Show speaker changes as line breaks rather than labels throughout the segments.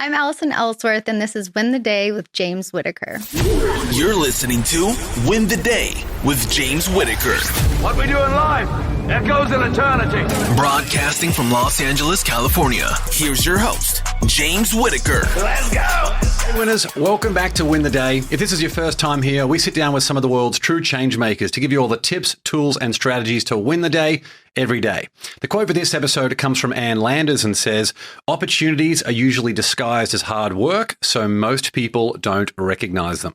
I'm Allison Ellsworth, and this is Win the Day with James Whittaker.
You're listening to Win the Day with James Whittaker.
What we do in life echoes in eternity.
Broadcasting from Los Angeles, California. Here's your host, James Whittaker.
Let's go!
Hey winners, welcome back to Win the Day. If this is your first time here, we sit down with some of the world's true change makers to give you all the tips, tools, and strategies to win the day every day. The quote for this episode comes from Ann Landers and says, "Opportunities are usually disguised as hard work, so most people don't recognize them."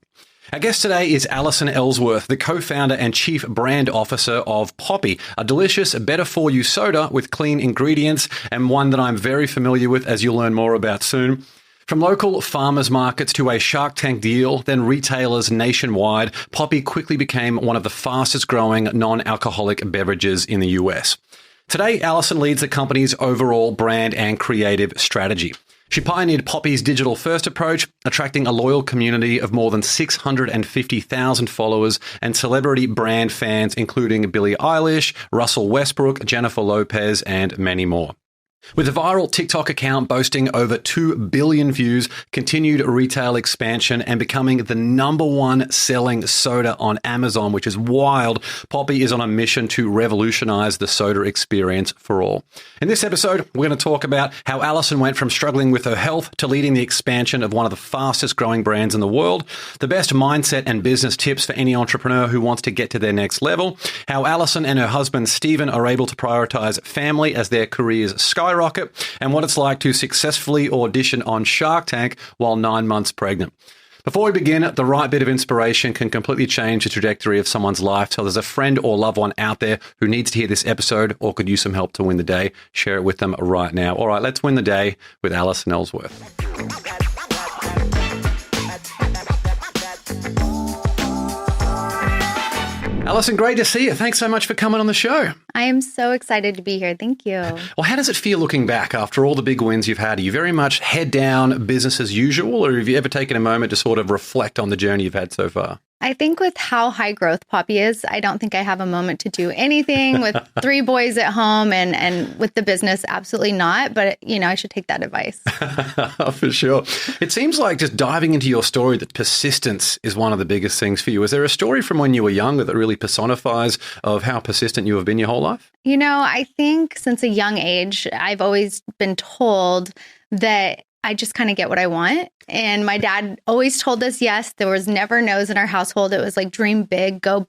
Our guest today is Allison Ellsworth, the co-founder and chief brand officer of Poppi, a delicious, better-for-you soda with clean ingredients, and one that I'm very familiar with, as you'll learn more about soon. From local farmers markets to a Shark Tank deal, then retailers nationwide, Poppi quickly became one of the fastest growing non-alcoholic beverages in the US. Today, Allison leads the company's overall brand and creative strategy. She pioneered Poppi's digital-first approach, attracting a loyal community of more than 650,000 followers and celebrity brand fans, including Billie Eilish, Russell Westbrook, Jennifer Lopez, and many more. With a viral TikTok account boasting over 2 billion views, continued retail expansion, and becoming the #1 selling soda on Amazon, which is wild, Poppi is on a mission to revolutionize the soda experience for all. In this episode, we're going to talk about how Allison went from struggling with her health to leading the expansion of one of the fastest growing brands in the world, the best mindset and business tips for any entrepreneur who wants to get to their next level, how Allison and her husband Stephen are able to prioritize family as their careers skyrocket, and what it's like to successfully audition on Shark Tank while 9 months pregnant. Before we begin, the right bit of inspiration can completely change the trajectory of someone's life. So there's a friend or loved one out there who needs to hear this episode or could use some help to win the day. Share it with them right now. All right, let's win the day with Allison Ellsworth. Allison, great to see you. Thanks so much for coming on the show.
I am so excited to be here. Thank you.
Well, how does it feel looking back after all the big wins you've had? Are you very much head down, business as usual, or have you ever taken a moment to sort of reflect on the journey you've had so far?
I think with how high growth Poppi is, I don't think I have a moment to do anything with 3 boys at home and with the business, absolutely not. But, I should take that advice.
For sure. It seems like just diving into your story that persistence is one of the biggest things for you. Is there a story from when you were younger that really personifies of how persistent you have been your whole life?
I think since a young age, I've always been told that I just kind of get what I want. And my dad always told us, yes, there was never no's in our household. It was like dream big, go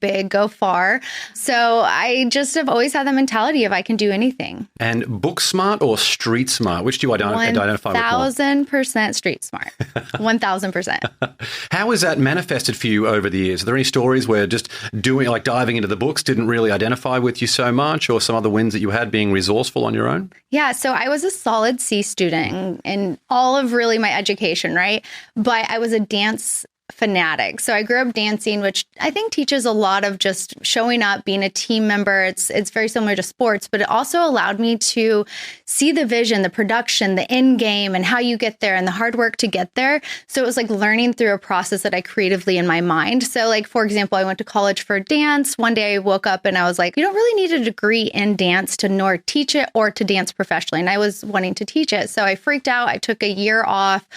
far. So I just have always had the mentality of I can do anything.
And book smart or street smart? Which do you identify with more?
1,000% street smart. 1,000%.
How has that manifested for you over the years? Are there any stories where just diving into the books didn't really identify with you so much, or some other wins that you had being resourceful on your own?
Yeah. So I was a solid C student in all of really my education, right? But I was a dance fanatic. So I grew up dancing, which I think teaches a lot of just showing up, being a team member. It's very similar to sports, but it also allowed me to see the vision, the production, the end game, and how you get there and the hard work to get there. So it was like learning through a process that I creatively in my mind. So like, for example, I went to college for dance. One day I woke up and I was like, you don't really need a degree in dance to nor teach it or to dance professionally. And I was wanting to teach it. So I freaked out. I took a year off.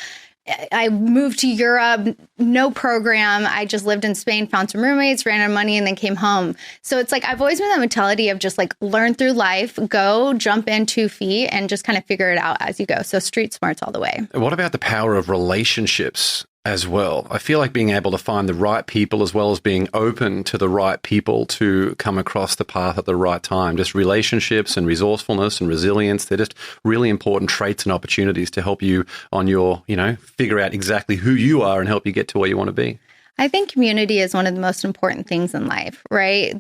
I moved to Europe, no program. I just lived in Spain, found some roommates, ran out of money, and then came home. So it's like, I've always been that mentality of just like learn through life, go jump in 2 feet and just kind of figure it out as you go. So street smarts all the way.
What about the power of relationships as well? I feel like being able to find the right people as well as being open to the right people to come across the path at the right time. Just relationships and resourcefulness and resilience. They're just really important traits and opportunities to help you on your, figure out exactly who you are and help you get to where you want to be.
I think community is one of the most important things in life, right?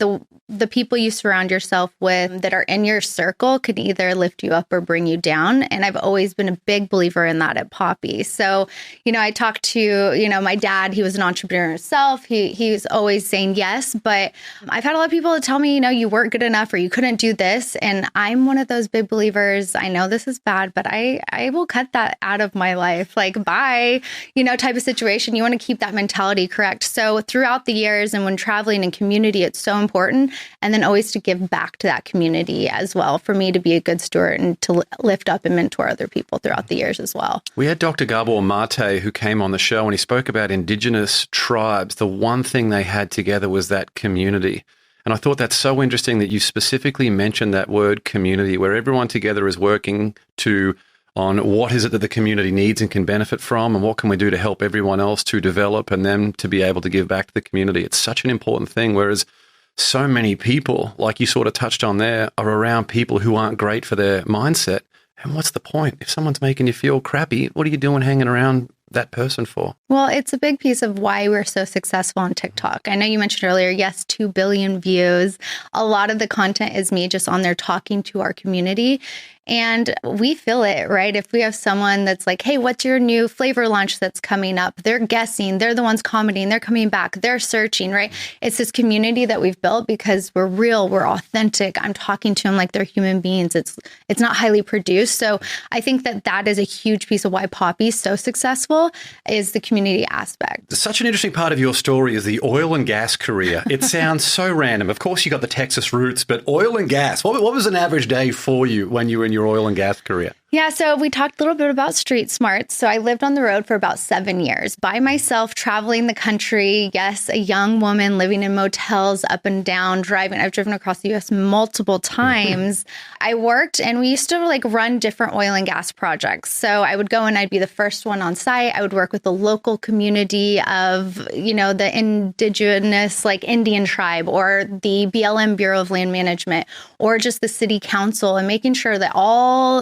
The people you surround yourself with that are in your circle could either lift you up or bring you down. And I've always been a big believer in that at Poppi. So, I talked to, my dad, he was an entrepreneur himself. He was always saying yes, but I've had a lot of people tell me, you weren't good enough or you couldn't do this. And I'm one of those big believers. I know this is bad, but I will cut that out of my life. Like, bye, type of situation. You want to keep that mentality correct. So throughout the years and when traveling in community, it's so important. And then always to give back to that community as well, for me to be a good steward and to lift up and mentor other people throughout the years as well.
We had Dr. Gabor Mate, who came on the show, and he spoke about Indigenous tribes. The one thing they had together was that community. And I thought that's so interesting that you specifically mentioned that word community, where everyone together is working on what is it that the community needs and can benefit from, and what can we do to help everyone else to develop and them to be able to give back to the community. It's such an important thing, whereas so many people, like you sort of touched on there, are around people who aren't great for their mindset. And what's the point? If someone's making you feel crappy, what are you doing hanging around that person for?
Well, it's a big piece of why we're so successful on TikTok. I know you mentioned earlier, yes, 2 billion views. A lot of the content is me just on there talking to our community. And we feel it, right? If we have someone that's like, hey, what's your new flavor launch that's coming up? They're guessing, they're the ones commenting, they're coming back, they're searching, right? It's this community that we've built because we're real, we're authentic. I'm talking to them like they're human beings. It's not highly produced. So I think that is a huge piece of why Poppi is so successful, is the community aspect.
Such an interesting part of your story is the oil and gas career. It sounds so random. Of course, you got the Texas roots, but oil and gas, what was an average day for you when you were in your oil and gas career?
Yeah, so we talked a little bit about street smarts. So I lived on the road for about 7 years by myself, traveling the country. Yes, a young woman living in motels up and down, driving. I've driven across the U.S. multiple times. I worked, and we used to run different oil and gas projects. So I would go and I'd be the first one on site. I would work with the local community of, the indigenous, Indian tribe, or the BLM, Bureau of Land Management, or just the city council, and making sure that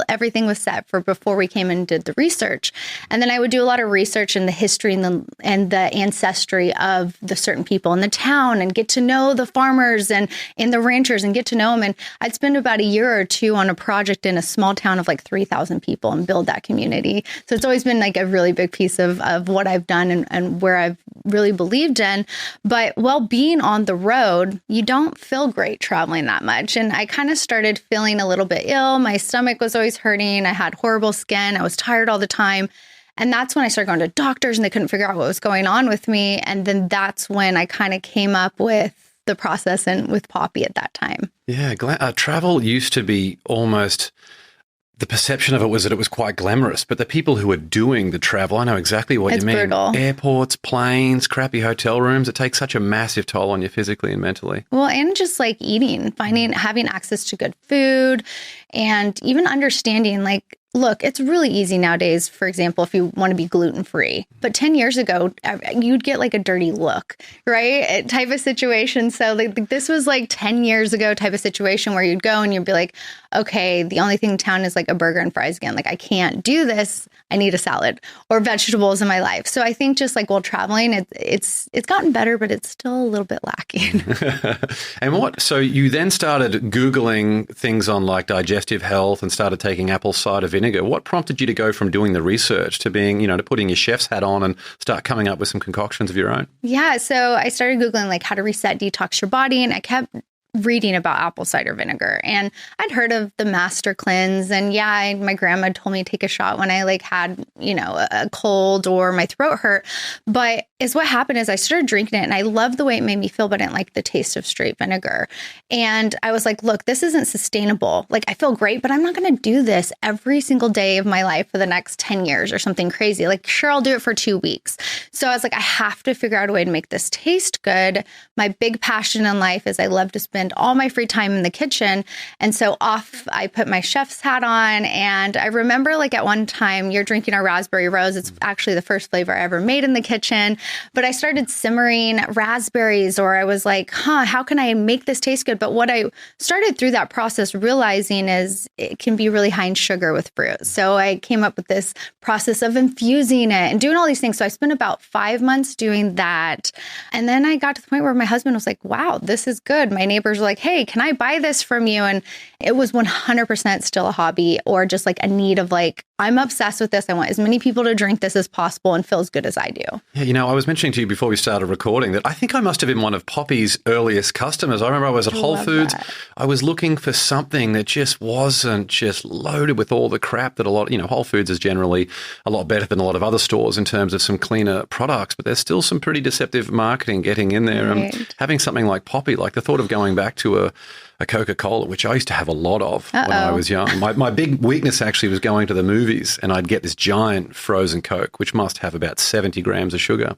everything was set for before we came and did the research. And then I would do a lot of research in the history and the ancestry of the certain people in the town, and get to know the farmers and the ranchers and get to know them. And I'd spend about a year or two on a project in a small town of 3,000 people and build that community. So it's always been a really big piece of what I've done and where I've really believed in. But while being on the road, you don't feel great traveling that much. And I kind of started feeling a little bit ill. My stomach was always hurting. I had horrible skin. I was tired all the time. And that's when I started going to doctors, and they couldn't figure out what was going on with me. And then that's when I kind of came up with the process and with Poppi at that time. Yeah,
travel used to be almost... The perception of it was that it was quite glamorous, but the people who are doing the travel, I know exactly what you mean.
It's brutal.
Airports, planes, crappy hotel rooms, it takes such a massive toll on you physically and mentally.
Well, and just eating, having access to good food, and even understanding look, it's really easy nowadays, for example, if you want to be gluten-free. But 10 years ago, you'd get a dirty look, right? Type of situation. So this was 10 years ago type of situation where you'd go and you'd be like, okay, the only thing in town is a burger and fries again. I can't do this. I need a salad or vegetables in my life. So I think just while traveling, it's gotten better, but it's still a little bit lacking.
And so you then started Googling things on digestive health and started taking apple cider vinegar. What prompted you to go from doing the research to being, to putting your chef's hat on and start coming up with some concoctions of your own? Yeah.
So I started Googling how to reset, detox your body. And I kept reading about apple cider vinegar, and I'd heard of the master cleanse, and my grandma told me to take a shot when I had a cold or my throat hurt. But what happened is I started drinking it, and I loved the way it made me feel, but I didn't like the taste of straight vinegar. And I was like, look, this isn't sustainable. I feel great, but I'm not going to do this every single day of my life for the next 10 years or something crazy. Sure, I'll do it for 2 weeks. So I was like, I have to figure out a way to make this taste good. My big passion in life is I love to spend all my free time in the kitchen. And so I put my chef's hat on, and I remember at one time, you're drinking our raspberry rose. It's actually the first flavor I ever made in the kitchen, but I started simmering raspberries, or I was like, how can I make this taste good? But what I started through that process realizing is it can be really high in sugar with fruit. So I came up with this process of infusing it and doing all these things. So I spent about 5 months doing that. And then I got to the point where my husband was like, wow, this is good. My neighbor neighbors were like, hey, can I buy this from you? And it was 100% still a hobby or just like a need of like, I'm obsessed with this. I want as many people to drink this as possible and feel as good as I do.
Yeah, I was mentioning to you before we started recording that I think I must have been one of Poppi's earliest customers. I remember I was at Whole Foods.
That.
I was looking for something that just wasn't just loaded with all the crap that Whole Foods is generally a lot better than a lot of other stores in terms of some cleaner products, but there's still some pretty deceptive marketing getting in there.
Right.
And having something like Poppi, like the thought of going back to a Coca-Cola, which I used to have a lot of when I was young. My big weakness actually was going to the movies, and I'd get this giant frozen Coke, which must have about 70 grams of sugar.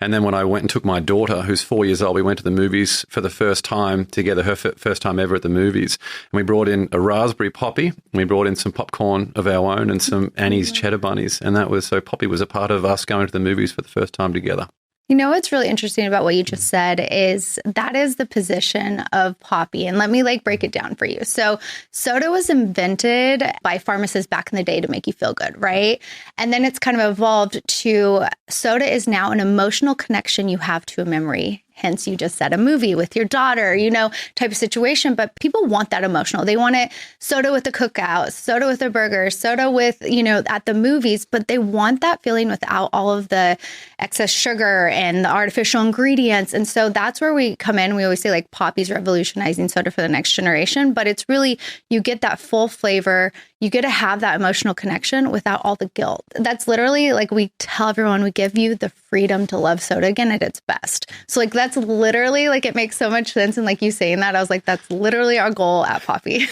And then when I went and took my daughter, who's 4 years old, we went to the movies for the first time together, her first time ever at the movies. And we brought in a raspberry Poppi, and we brought in some popcorn of our own and some Annie's cheddar bunnies. And so Poppi was a part of us going to the movies for the first time together.
What's really interesting about what you just said is that is the position of Poppi. And let me break it down for you. So soda was invented by pharmacists back in the day to make you feel good, right? And then it's kind of evolved to soda is now an emotional connection you have to a memory. Hence, you just said a movie with your daughter, type of situation. But people want that emotional. They want it soda with the cookout, soda with a burger, soda with, at the movies. But they want that feeling without all of the excess sugar and the artificial ingredients. And so that's where we come in. We always say Poppi's revolutionizing soda for the next generation. But it's really, you get that full flavor. You get to have that emotional connection without all the guilt. That's literally we tell everyone, we give you the freedom to love soda again at its best. So that's literally it makes so much sense. And you saying that, I was that's literally our goal at Poppi.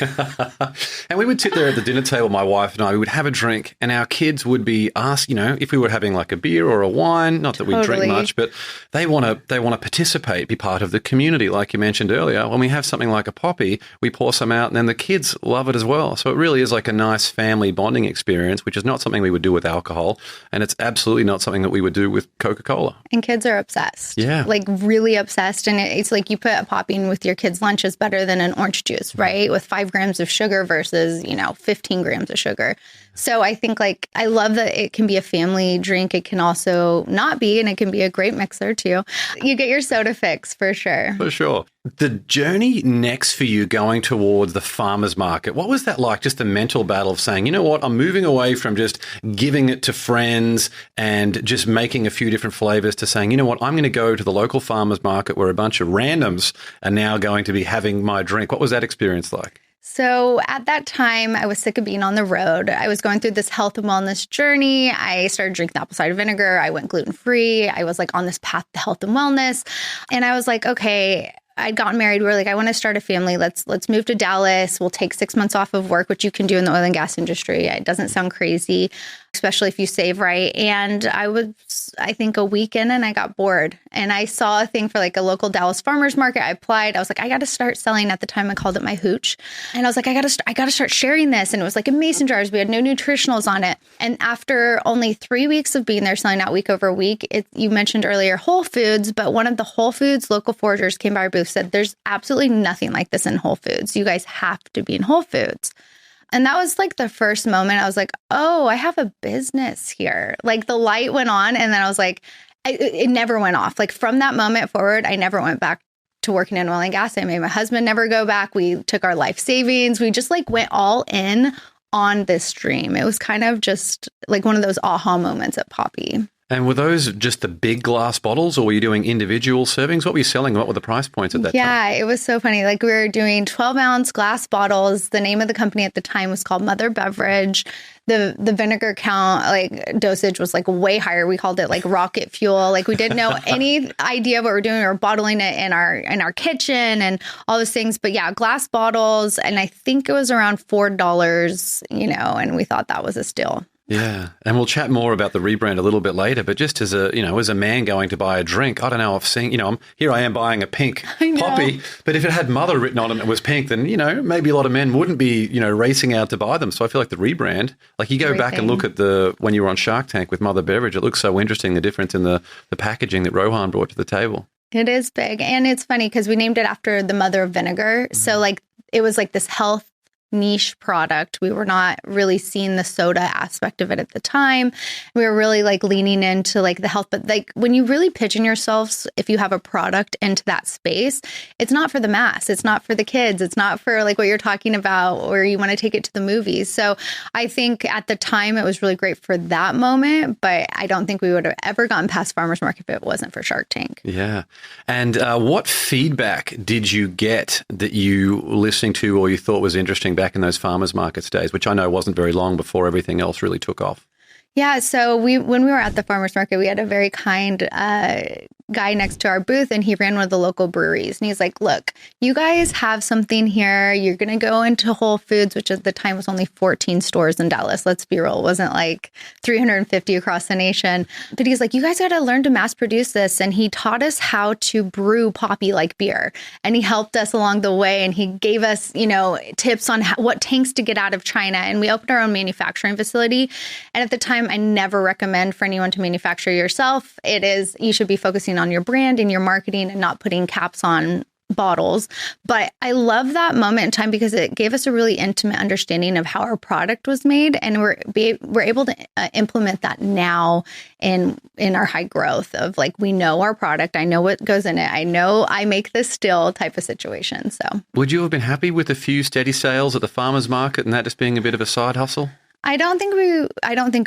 And we would sit there at the dinner table, my wife and I, we would have a drink and our kids would be asked, if we were having a beer or a wine, not that we drink much, but they want to participate, be part of the community. Like you mentioned earlier, when we have something like a Poppi, we pour some out and then the kids love it as well. So it really is a nice family bonding experience, which is not something we would do with alcohol. And it's absolutely not something that we would do with Coca-Cola.
And kids are obsessed.
Yeah.
Really obsessed. And it's you put a Poppi in with your kids' lunch is better than an orange juice, right? With 5 grams of sugar versus, 15 grams of sugar. So I think I love that it can be a family drink. It can also not be, and it can be a great mixer too. You get your soda fix for sure.
For sure. The journey next for you going towards the farmer's market, what was that like? Just the mental battle of saying, you know what, I'm moving away from just giving it to friends and just making a few different flavors to saying, you know what, I'm going to go to the local farmer's market where a bunch of randoms are now going to be having my drink. What was that experience like?
So at that time, I was sick of being on the road. I was going through this health and wellness journey. I started drinking apple cider vinegar. I went gluten-free. I was on this path to health and wellness. And I was okay, I'd gotten married. We were I want to start a family. Let's move to Dallas. We'll take 6 months off of work, which you can do in the oil and gas industry. It doesn't sound crazy, especially if you save right. And I was, I think, a week in and I got bored. And I saw a thing for a local Dallas farmers market. I applied. I was I got to start selling. At the time, I called it my hooch. And I was I got to start sharing this. And it was in mason jars. We had no nutritionals on it. And after only 3 weeks of being there selling out week over week, you mentioned earlier Whole Foods, but one of the Whole Foods local foragers came by our booth, said, there's absolutely nothing like this in Whole Foods. You guys have to be in Whole Foods. And that was the first moment I was oh, I have a business here. The light went on and then I was it never went off. From that moment forward, I never went back to working in oil and gas. I made my husband never go back. We took our life savings. We just went all in on this dream. It was kind of just one of those aha moments at Poppi.
And were those just the big glass bottles or were you doing individual servings? What were you selling? What were the price points at that time?
Yeah, it was so funny. We were doing 12-ounce glass bottles. The name of the company at the time was called Mother Beverage. The vinegar count, dosage was way higher. We called it rocket fuel. We didn't know any idea what we're doing. We were bottling it in our kitchen and all those things. But yeah, glass bottles. And I think it was around $4, and we thought that was a steal.
Yeah. And we'll chat more about the rebrand a little bit later, but just as a man going to buy a drink, I don't know, I've seen, here I am buying a pink Poppi, but if it had mother written on it and it was pink, then, maybe a lot of men wouldn't be, racing out to buy them. So I feel like the rebrand, you go back and look at when you were on Shark Tank with Mother Beverage, it looks so interesting, the difference in the packaging that Rohan brought to the table.
It is big. And it's funny because we named it after the mother of vinegar. So it was this health niche product. We were not really seeing the soda aspect of it at the time. We were really like leaning into like the health, but like when you really pigeon yourselves, if you have a product into that space, it's not for the mass. It's not for the kids. It's not for like what you're talking about, or you want to take it to the movies. So I think at the time it was really great for that moment, but I don't think we would have ever gotten past Farmers Market if it wasn't for Shark Tank.
Yeah. And what feedback did you get that you listening to or you thought was interesting back in those farmers markets days, which I know wasn't very long before everything else really took off?
Yeah. So when we were at the farmers market, we had a very kind guy next to our booth, and he ran one of the local breweries. And he's like, look, you guys have something here. You're going to go into Whole Foods, which at the time was only 14 stores in Dallas. Let's be real. It wasn't like 350 across the nation. But he's like, you guys got to learn to mass produce this. And he taught us how to brew Poppi like beer. And he helped us along the way. And he gave us, tips on what tanks to get out of China. And we opened our own manufacturing facility. And at the time, I never recommend for anyone to manufacture yourself. You should be focusing on your brand and your marketing and not putting caps on bottles. But I love that moment in time because it gave us a really intimate understanding of how our product was made. And we're able to implement that now in our high growth of like, we know our product. I know what goes in it. I know I make this still type of situation. So
would you have been happy with a few steady sales at the farmers market and that just being a bit of a side hustle?
I don't think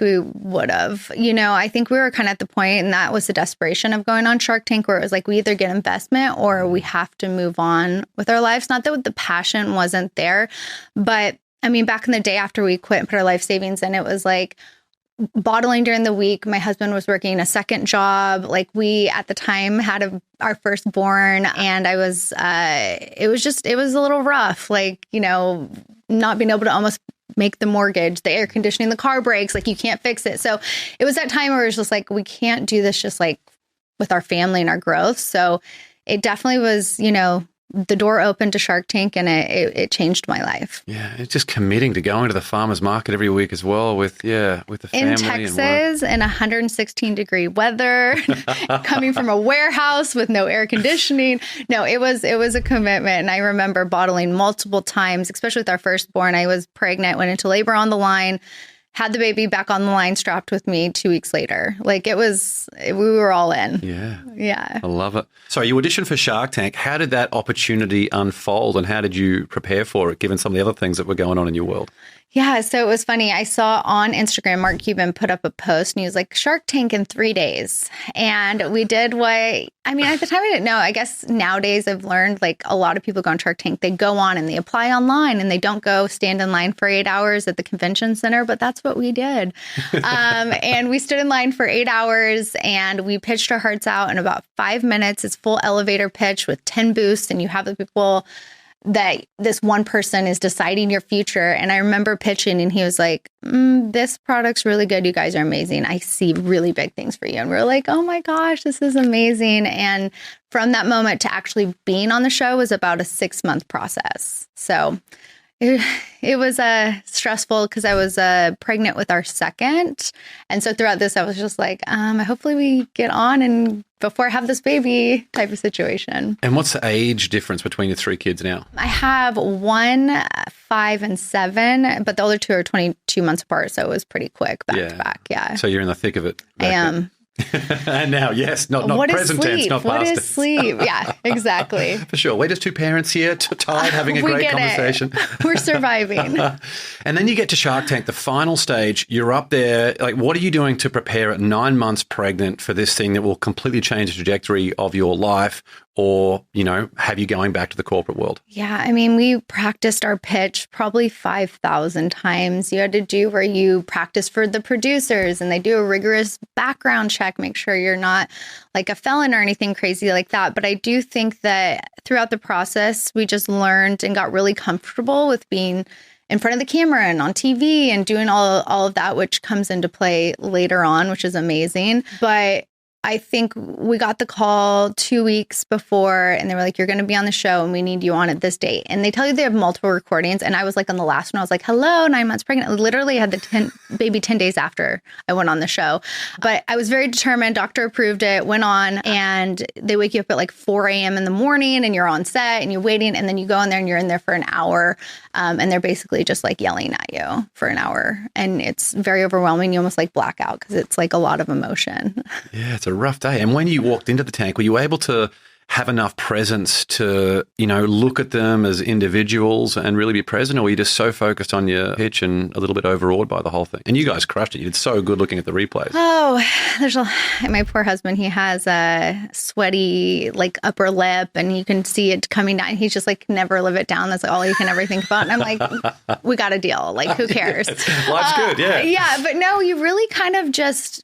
we would have. I think we were kind of at the point, and that was the desperation of going on Shark Tank, where it was like we either get investment or we have to move on with our lives. Not that the passion wasn't there, but I mean, back in the day after we quit and put our life savings in, it was like bottling during the week. My husband was working a second job. Like we, at the time, had our firstborn, and it was a little rough. Like, not being able to almost make the mortgage, the air conditioning, the car breaks, like you can't fix it. So it was that time where it was just like, we can't do this just like with our family and our growth. So it definitely was, the door opened to Shark Tank, and it changed my life.
Yeah, it's just committing to going to the farmers market every week as well with the family.
In Texas, in 116-degree weather, coming from a warehouse with no air conditioning. No, it was a commitment. And I remember bottling multiple times, especially with our firstborn. I was pregnant, went into labor on the line, had the baby back on the line strapped with me 2 weeks later. Like we were all in. Yeah.
I love it. So you auditioned for Shark Tank. How did that opportunity unfold, and how did you prepare for it, given some of the other things that were going on in your world?
Yeah, so it was funny. I saw on Instagram, Mark Cuban put up a post, and he was like, Shark Tank in 3 days. And we did at the time I didn't know. I guess nowadays I've learned like a lot of people go on Shark Tank. They go on and they apply online, and they don't go stand in line for 8 hours at the convention center. But that's what we did. And we stood in line for 8 hours, and we pitched our hearts out in about 5 minutes. It's full elevator pitch with 10 booths, and you have the people that this one person is deciding your future. And I remember pitching, and he was like, this product's really good. You guys are amazing. I see really big things for you. And we're like, oh my gosh, this is amazing. And from that moment to actually being on the show was about a 6-month process. So it was stressful because I was pregnant with our second. And so throughout this, I was just like, hopefully we get on and before I have this baby type of situation.
And what's the age difference between your 3 kids now?
I have 1, 5, and 7, but the other 2 are 22 months apart. So it was pretty quick back to back. Yeah.
So you're in the thick of it.
I am.
And now, yes, not present tense, not past
What
tense.
is sleep? Yeah, exactly.
For sure. We're just 2 parents here, tired, having a great conversation.
We're surviving.
And then you get to Shark Tank, the final stage. You're up there. Like, what are you doing to prepare at 9 months pregnant for this thing that will completely change the trajectory of your life? Or, have you going back to the corporate world?
Yeah. I mean, we practiced our pitch probably 5,000 times. You had to do where you practice for the producers, and they do a rigorous background check, make sure you're not like a felon or anything crazy like that. But I do think that throughout the process, we just learned and got really comfortable with being in front of the camera and on TV and doing all of that, which comes into play later on, which is amazing. But I think we got the call 2 weeks before and they were like, you're going to be on the show and we need you on at this date. And they tell you they have multiple recordings. And I was like on the last one, I was like, hello, 9 months pregnant. I literally had the baby 10 days after I went on the show. But I was very determined. Doctor approved it, went on, and they wake you up at like 4 a.m. in the morning and you're on set and you're waiting. And then you go in there and you're in there for an hour. And they're basically just like yelling at you for an hour. And it's very overwhelming. You almost like black out because it's like a lot of emotion.
Yeah, it's a rough day. And when you walked into the tank, were you able to have enough presence to, look at them as individuals and really be present, or were you just so focused on your pitch and a little bit overawed by the whole thing? And you guys crushed it. You did so good looking at the replays.
Oh, my poor husband, he has a sweaty, like, upper lip, and you can see it coming down. He's just like, never live it down. That's all you can ever think about. And I'm like, we got a deal. Like, who cares?
Life's good, yeah.
Yeah, but no, you really kind of just...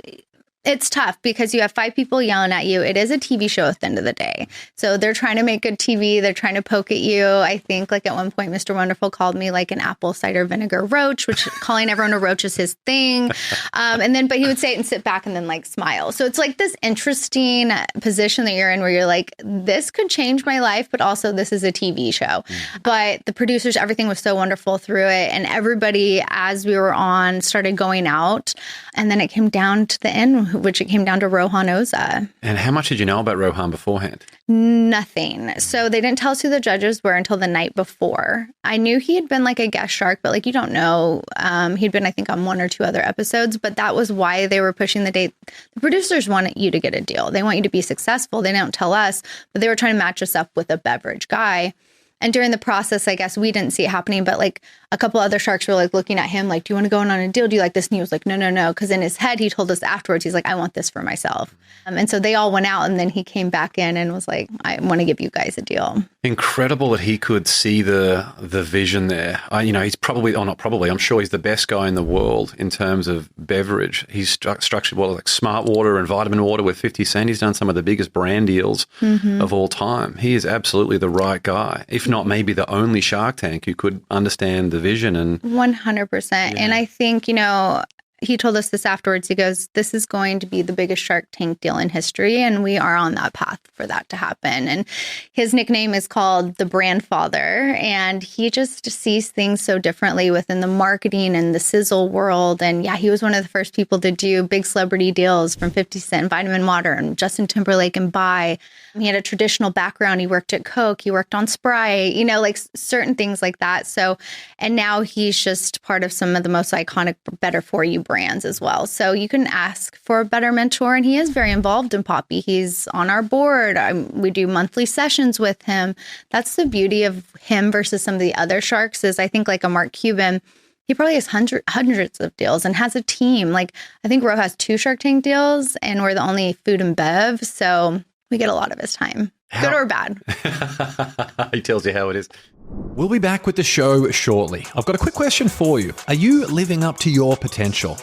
It's tough because you have 5 people yelling at you. It is a TV show at the end of the day. So they're trying to make good TV. They're trying to poke at you. I think like at one point, Mr. Wonderful called me like an apple cider vinegar roach, which calling everyone a roach is his thing. But he would say it and sit back and then like smile. So it's like this interesting position that you're in where you're like, this could change my life, but also this is a TV show. But the producers, everything was so wonderful through it. And everybody, as we were on, started going out. And then it came down to the end, which it came down to Rohan Oza.
And how much did you know about Rohan beforehand?
Nothing. So they didn't tell us who the judges were until the night before. I knew he had been like a guest shark, but like you don't know. He'd been, I think, on 1 or 2 other episodes, but that was why they were pushing the date. The producers wanted you to get a deal. They want you to be successful. They don't tell us, but they were trying to match us up with a beverage guy. And during the process, I guess we didn't see it happening, but like a couple other sharks were like looking at him like, do you want to go in on a deal? Do you like this? And he was like, no. Because in his head, he told us afterwards, he's like, I want this for myself. And so they all went out and then he came back in and was like, I want to give you guys a deal. Incredible
that he could see the vision there. He's probably, or not probably, I'm sure he's the best guy in the world in terms of beverage. He's structured like Smart Water and Vitamin Water with 50 Cent. He's done some of the biggest brand deals of all time. He is absolutely the right guy, if not maybe the only Shark Tank who could understand the vision. And
100%. Yeah. And I think, he told us this afterwards. He goes, this is going to be the biggest Shark Tank deal in history. And we are on that path for that to happen. And his nickname is called the Brandfather. And he just sees things so differently within the marketing and the sizzle world. And yeah, he was one of the first people to do big celebrity deals from 50 Cent, Vitamin Water, and Justin Timberlake and Bai. He had a traditional background. He worked at Coke. He worked on Sprite, like certain things like that. So, and now he's just part of some of the most iconic Better For You brands as well. So you can ask for a better mentor, and he is very involved in Poppi. He's on our board. We do monthly sessions with him. That's the beauty of him versus some of the other sharks is I think like a Mark Cuban, he probably has hundreds of deals and has a team. Like I think Ro has 2 Shark Tank deals and we're the only food and bev. So we get a lot of his time, good or bad.
He tells you how it is. We'll be back with the show shortly. I've got a quick question for you. Are you living up to your potential?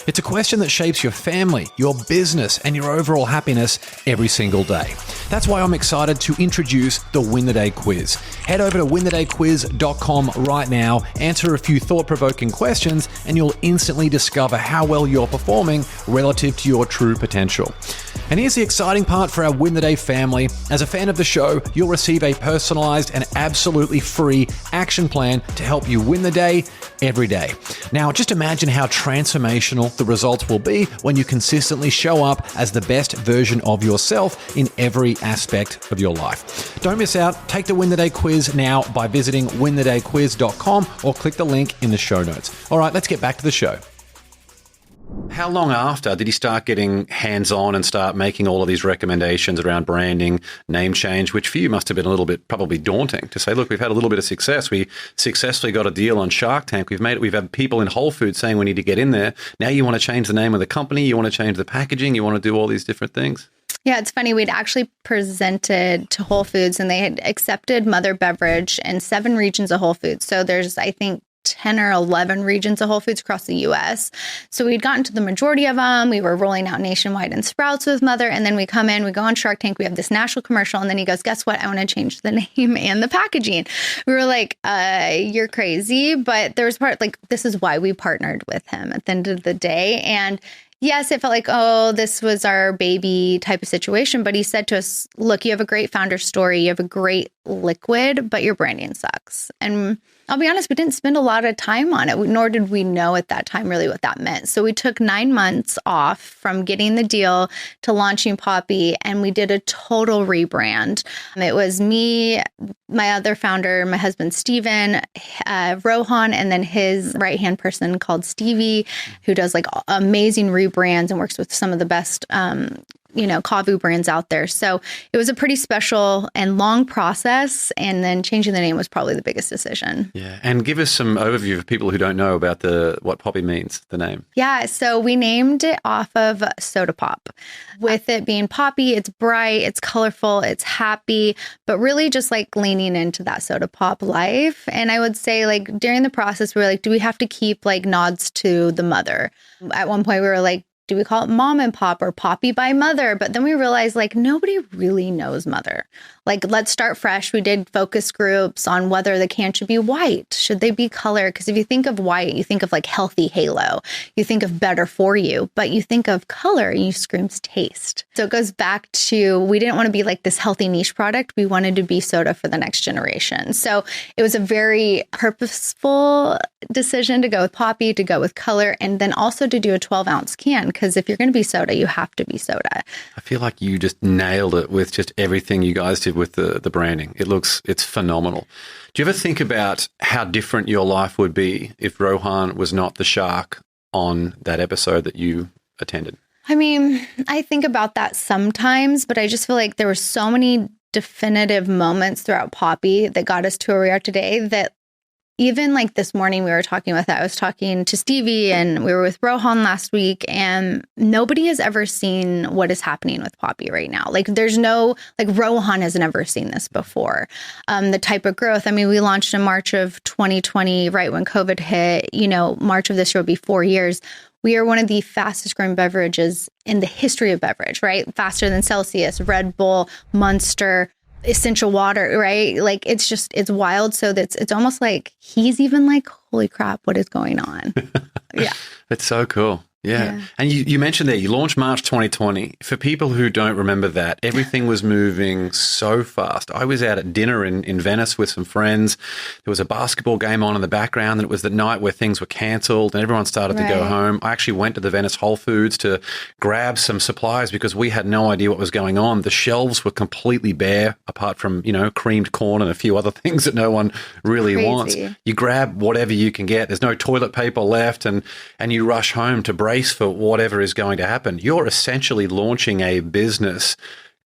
It's a question that shapes your family, your business, and your overall happiness every single day. That's why I'm excited to introduce the Win the Day quiz. Head over to winthedayquiz.com right now, answer a few thought-provoking questions, and you'll instantly discover how well you're performing relative to your true potential. And here's the exciting part for our Win the Day family. As a fan of the show, you'll receive a personalized and absolutely free action plan to help you win the day every day. Now, just imagine how transformational the results will be when you consistently show up as the best version of yourself in every aspect of your life. Don't miss out. Take the Win the Day quiz now by visiting winthedayquiz.com or click the link in the show notes. All right, let's get back to the show. How long after did he start getting hands-on and start making all of these recommendations around branding, name change, which for you must have been a little bit probably daunting to say, look, we've had a little bit of success. We successfully got a deal on Shark Tank. We've made it. We've had people in Whole Foods saying we need to get in there. Now you want to change the name of the company. You want to change the packaging. You want to do all these different things.
Yeah, it's funny. We'd actually presented to Whole Foods and they had accepted Mother Beverage in 7 regions of Whole Foods. So there's, I think, 10 or 11 regions of Whole Foods across the U.S. So we'd gotten to the majority of them. We were rolling out nationwide in Sprouts with Mother. And then we come in, we go on Shark Tank. We have this national commercial. And then he goes, guess what? I want to change the name and the packaging. We were like, you're crazy. But there was part like, this is why we partnered with him at the end of the day. And Yes, it felt like, oh, this was our baby type of situation. But he said to us, look, you have a great founder story. You have a great liquid, but your branding sucks. And I'll be honest, we didn't spend a lot of time on it, nor did we know at that time really what that meant. So we took 9 months off from getting the deal to launching Poppi, and we did a total rebrand. It was me, my other founder, my husband, Stephen, Rohan, and then his right-hand person called Stevie, who does like amazing rebrands and works with some of the best Kavu brands out there. So it was a pretty special and long process. And then changing the name was probably the biggest decision.
Yeah. And give us some overview for people who don't know about what Poppi means, the name.
Yeah. So we named it off of soda pop. With it being Poppi, it's bright, it's colorful, it's happy, but really just like leaning into that soda pop life. And I would say like during the process, we were like, do we have to keep like nods to the mother? At one point we were like, do we call it Mom and Pop or Poppi by Mother? But then we realized like nobody really knows Mother. Like, let's start fresh. We did focus groups on whether the can should be white. Should they be color? Because if you think of white, you think of like healthy halo. You think of better for you. But you think of color and you screams taste. So it goes back to, we didn't want to be like this healthy niche product. We wanted to be soda for the next generation. So it was a very purposeful decision to go with Poppi, to go with color, and then also to do a 12-ounce can. Because if you're going to be soda, you have to be soda.
I feel like you just nailed it with just everything you guys did with the branding. It's phenomenal. Do you ever think about how different your life would be if Rohan was not the shark on that episode that you attended?
I mean, I think about that sometimes, but I just feel like there were so many definitive moments throughout Poppi that got us to where we are today that even like this morning I was talking to Stevie and we were with Rohan last week, and nobody has ever seen what is happening with Poppi right now. Like Rohan has never seen this before. The type of growth. I mean, we launched in March of 2020, right when COVID hit, March of this year will be 4 years. We are one of the fastest growing beverages in the history of beverage, right? Faster than Celsius, Red Bull, Monster, essential water, right? Like it's wild. So it's almost like he's even like, holy crap, what is going on? Yeah.
It's so cool. Yeah. And you mentioned there, you launched March 2020. For people who don't remember that, everything was moving so fast. I was out at dinner in Venice with some friends. There was a basketball game on in the background, and it was the night where things were cancelled and everyone started to go home. I actually went to the Venice Whole Foods to grab some supplies because we had no idea what was going on. The shelves were completely bare, apart from, creamed corn and a few other things that no one really wants. You grab whatever you can get. There's no toilet paper left, and you rush home to brace for whatever is going to happen. You're essentially launching a business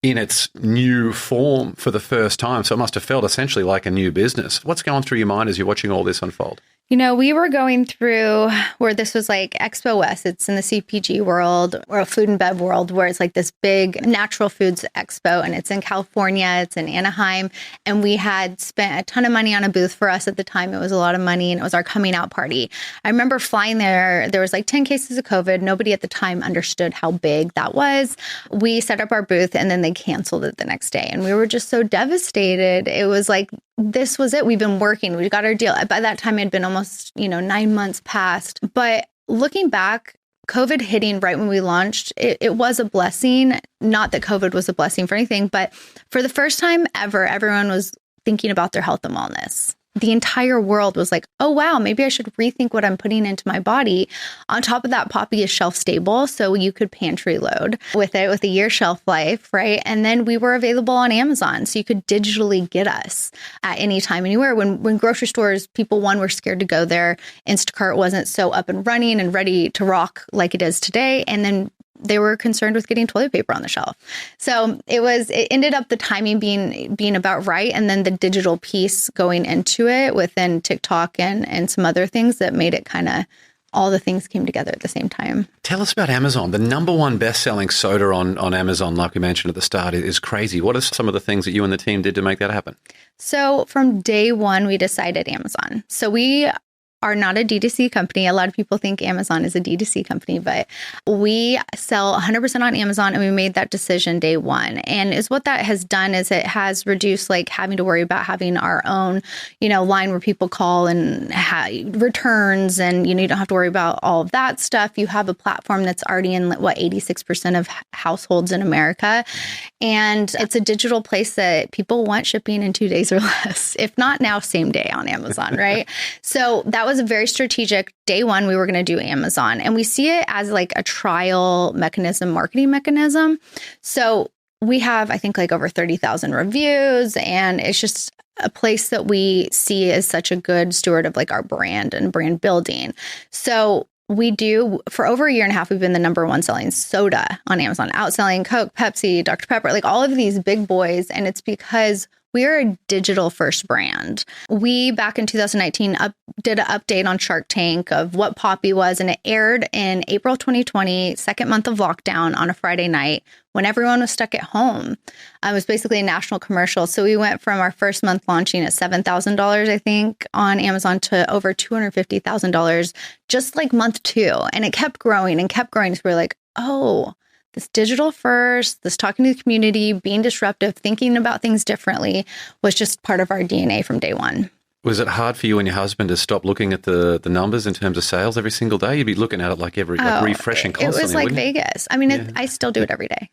in its new form for the first time. So it must have felt essentially like a new business. What's going through your mind as you're watching all this unfold?
We were going through where this was like Expo West. It's in the CPG world or food and bev world, where it's like this big natural foods expo, and it's in California, it's in Anaheim. And we had spent a ton of money on a booth. For us at the time, it was a lot of money, and it was our coming out party. I remember flying there. There was like 10 cases of COVID. Nobody at the time understood how big that was. We set up our booth, and then they canceled it the next day. And we were just so devastated. It was like, this was it. We've been working. We got our deal. By that time, it had been almost, 9 months past. But looking back, COVID hitting right when we launched, it was a blessing. Not that COVID was a blessing for anything, but for the first time ever, everyone was thinking about their health and wellness. The entire world was like, oh, wow, maybe I should rethink what I'm putting into my body. On top of that, Poppi is shelf stable, so you could pantry load with it with a year shelf life, right? And then we were available on Amazon, so you could digitally get us at any time, anywhere. When grocery stores, people, were scared to go there. Instacart wasn't so up and running and ready to rock like it is today. And then they were concerned with getting toilet paper on the shelf. So it ended up the timing being about right. And then the digital piece going into it within TikTok and some other things that made it kind of, all the things came together at the same time.
Tell us about Amazon. The number one best-selling soda on Amazon, like we mentioned at the start, is crazy. What are some of the things that you and the team did to make that happen?
So from day one, we decided Amazon. So we are not a D2C company. A lot of people think Amazon is a D2C company, but we sell 100% on Amazon, and we made that decision day one. And is what that has done is it has reduced like having to worry about having our own, line where people call and returns, and you don't have to worry about all of that stuff. You have a platform that's already in 86% of households in America, and it's a digital place that people want shipping in 2 days or less, if not now, same day on Amazon, right? So that was a very strategic. Day one, we were going to do Amazon, and we see it as like a trial mechanism, marketing mechanism. So we have, I think, like over 30,000 reviews, and it's just a place that we see as such a good steward of like our brand and brand building. So we do, for over a year and a half, we've been the number one selling soda on Amazon, outselling Coke, Pepsi, Dr. Pepper, like all of these big boys. And it's because we are a digital first brand. We, back in 2019, did an update on Shark Tank of what Poppi was, and it aired in April 2020, second month of lockdown, on a Friday night when everyone was stuck at home. It was basically a national commercial. So we went from our first month launching at $7,000, I think, on Amazon to over $250,000 just like month two. And it kept growing and kept growing. So we're like, oh, this digital first, this talking to the community, being disruptive, thinking about things differently was just part of our DNA from day one.
Was it hard for you and your husband to stop looking at the numbers in terms of sales every single day? You'd be looking at it like refreshing constantly.
It was like Vegas. I mean, I still do it every day.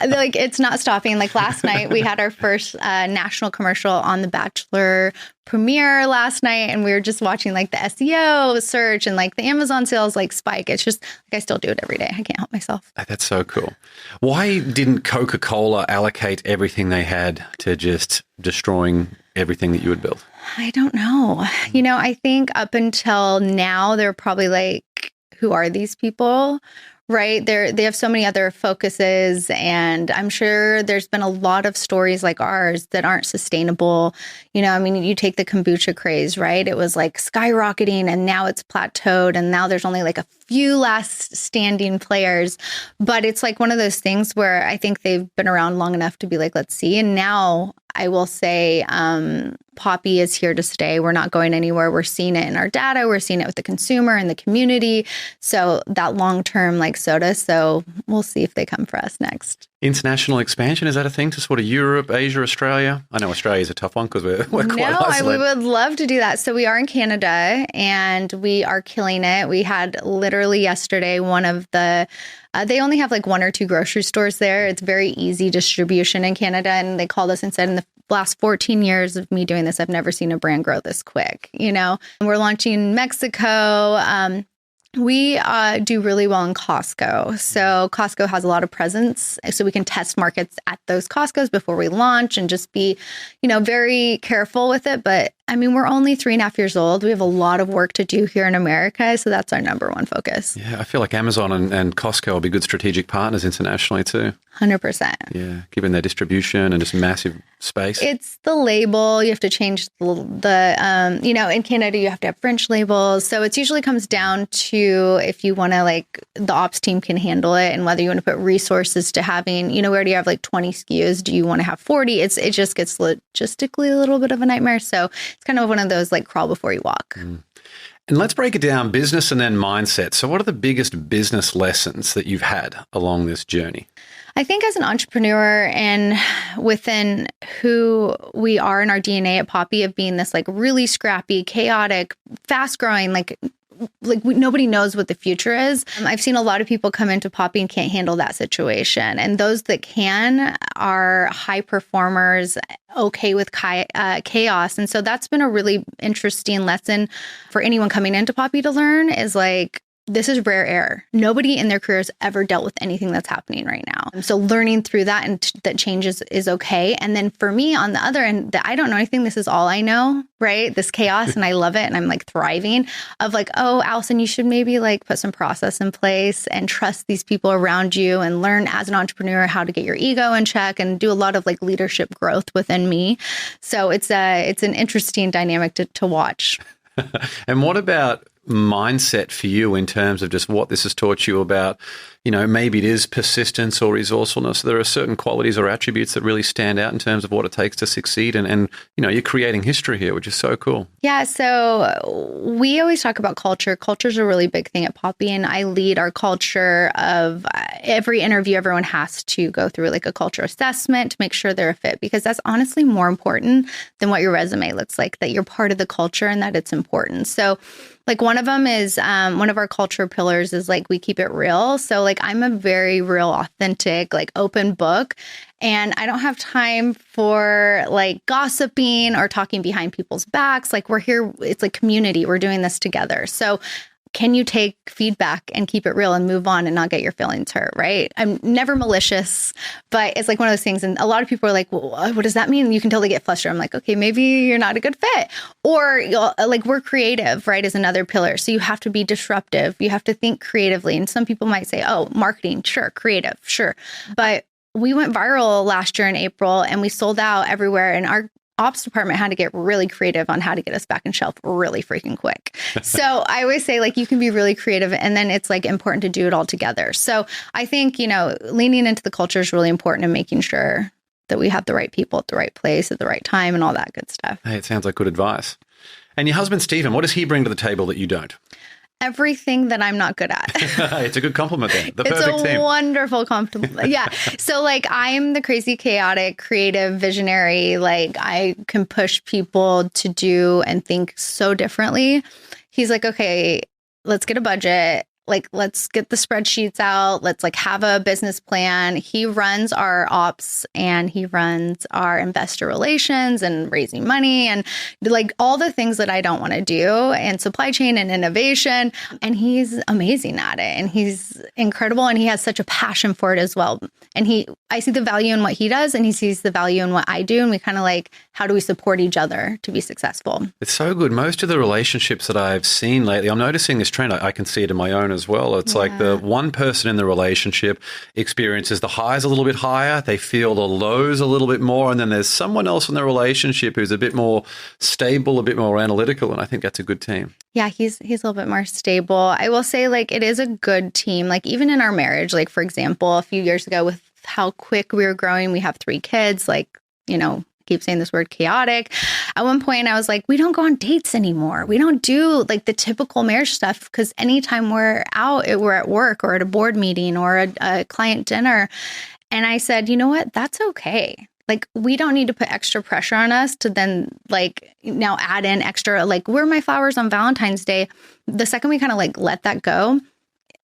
Like, it's not stopping. Like last night, we had our first national commercial on The Bachelor premiere last night, and we were just watching like the SEO search and like the Amazon sales like spike. It's just like I still do it every day. I can't help myself.
That's so cool. Why didn't Coca-Cola allocate everything they had to just destroying everything that you had built?
I don't know. I think up until now, they're probably like, who are these people? Right? They have so many other focuses, and I'm sure there's been a lot of stories like ours that aren't sustainable. You take the kombucha craze, right? It was like skyrocketing, and now it's plateaued, and now there's only like a few last standing players. But it's like one of those things where I think they've been around long enough to be like, let's see. And now I will say Poppi is here to stay. We're not going anywhere. We're seeing it in our data. We're seeing it with the consumer and the community. So that long-term like soda. So we'll see if they come for us next.
International expansion, is that a thing to sort of Europe, Asia, Australia? I know Australia is a tough one because we're quite isolated.
We would love to do that. So we are in Canada, and we are killing it. We had literally yesterday one of the, they only have like one or two grocery stores there. It's very easy distribution in Canada. And they called us and said, in the last 14 years of me doing this, I've never seen a brand grow this quick, And we're launching Mexico. We do really well in Costco. So Costco has a lot of presence. So we can test markets at those Costcos before we launch and just be, very careful with it. But I mean, we're only 3.5 years old. We have a lot of work to do here in America. So that's our number one focus.
Yeah, I feel like Amazon and Costco will be good strategic partners internationally too.
100%.
Yeah, given their distribution and just massive space.
It's the label. You have to change the in Canada, you have to have French labels. So it usually comes down to if you want to, like, the ops team can handle it, and whether you want to put resources to having, we already have like 20 SKUs. Do you want to have 40? It just gets logistically a little bit of a nightmare. So it's kind of one of those like crawl before you walk.
And let's break it down, business and then mindset. So what are the biggest business lessons that you've had along this journey?
I think as an entrepreneur and within who we are in our DNA at Poppi, of being this like really scrappy, chaotic, fast growing, like nobody knows what the future is. I've seen a lot of people come into Poppi and can't handle that situation. And those that can are high performers, okay with chaos. And so that's been a really interesting lesson for anyone coming into Poppi to learn, is like, this is rare air. Nobody in their career has ever dealt with anything that's happening right now. So learning through that and that changes is okay. And then for me on the other end, that I don't know anything. This is all I know, right? This chaos, and I love it. And I'm like thriving of like, oh, Allison, you should maybe like put some process in place and trust these people around you and learn as an entrepreneur how to get your ego in check and do a lot of like leadership growth within me. So it's an interesting dynamic to watch.
And what about mindset for you in terms of just what this has taught you about maybe it is persistence or resourcefulness. There are certain qualities or attributes that really stand out in terms of what it takes to succeed. And you're creating history here, which is so cool.
Yeah. So we always talk about culture. Culture is a really big thing at Poppi, and I lead our culture of every interview. Everyone has to go through like a culture assessment to make sure they're a fit, because that's honestly more important than what your resume looks like, that you're part of the culture and that it's important. So like one of them is one of our culture pillars is like we keep it real. So like I'm a very real, authentic, like open book, and I don't have time for like gossiping or talking behind people's backs. Like we're here, it's like community. We're doing this together. So can you take feedback and keep it real and move on and not get your feelings hurt, right? I'm never malicious, but it's like one of those things. And a lot of people are like, well, what does that mean? You can totally get flustered. I'm like, okay, maybe you're not a good fit. Or like we're creative, right, is another pillar. So you have to be disruptive. You have to think creatively. And some people might say, oh, marketing, sure, creative, sure. But we went viral last year in April and we sold out everywhere. And our ops department had to get really creative on how to get us back on shelf really freaking quick. So I always say like you can be really creative, and then it's like important to do it all together. So I think, leaning into the culture is really important and making sure that we have the right people at the right place at the right time and all that good stuff.
Hey, it sounds like good advice. And your husband, Stephen, what does he bring to the table that you don't?
Everything that I'm not good at.
It's a good compliment then. The perfect
It's a
team.
wonderful compliment. Yeah. So like I'm the crazy, chaotic, creative, visionary. Like I can push people to do and think so differently. He's like, okay, let's get a budget. Like, let's get the spreadsheets out. Let's like have a business plan. He runs our ops and he runs our investor relations and raising money and like all the things that I don't want to do, and supply chain and innovation. And he's amazing at it, and he's incredible, and he has such a passion for it as well. And I see the value in what he does, and he sees the value in what I do. And we kind of like, how do we support each other to be successful?
It's so good. Most of the relationships that I've seen lately, I'm noticing this trend. I can see it in my own as well. It's like the one person in the relationship experiences the highs a little bit higher. They feel the lows a little bit more. And then there's someone else in the relationship who's a bit more stable, a bit more analytical. And I think that's a good team.
Yeah, he's a little bit more stable. I will say like it is a good team. Like even in our marriage, like for example, a few years ago with how quick we were growing, we have 3 kids, like, keep saying this word chaotic. At one point I was like, we don't go on dates anymore. We don't do like the typical marriage stuff, because anytime we're out, we're at work or at a board meeting or a client dinner. And I said, you know what? That's okay. Like, we don't need to put extra pressure on us to then like now add in extra, like, where are my flowers on Valentine's Day? The second we kind of like let that go,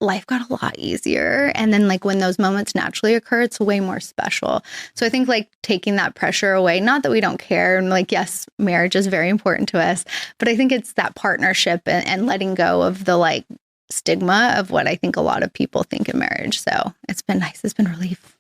life got a lot easier. And then like when those moments naturally occur, it's way more special. So I think like taking that pressure away, not that we don't care. And like, yes, marriage is very important to us, but I think it's that partnership and letting go of the like stigma of what I think a lot of people think in marriage. So it's been nice. It's been relief.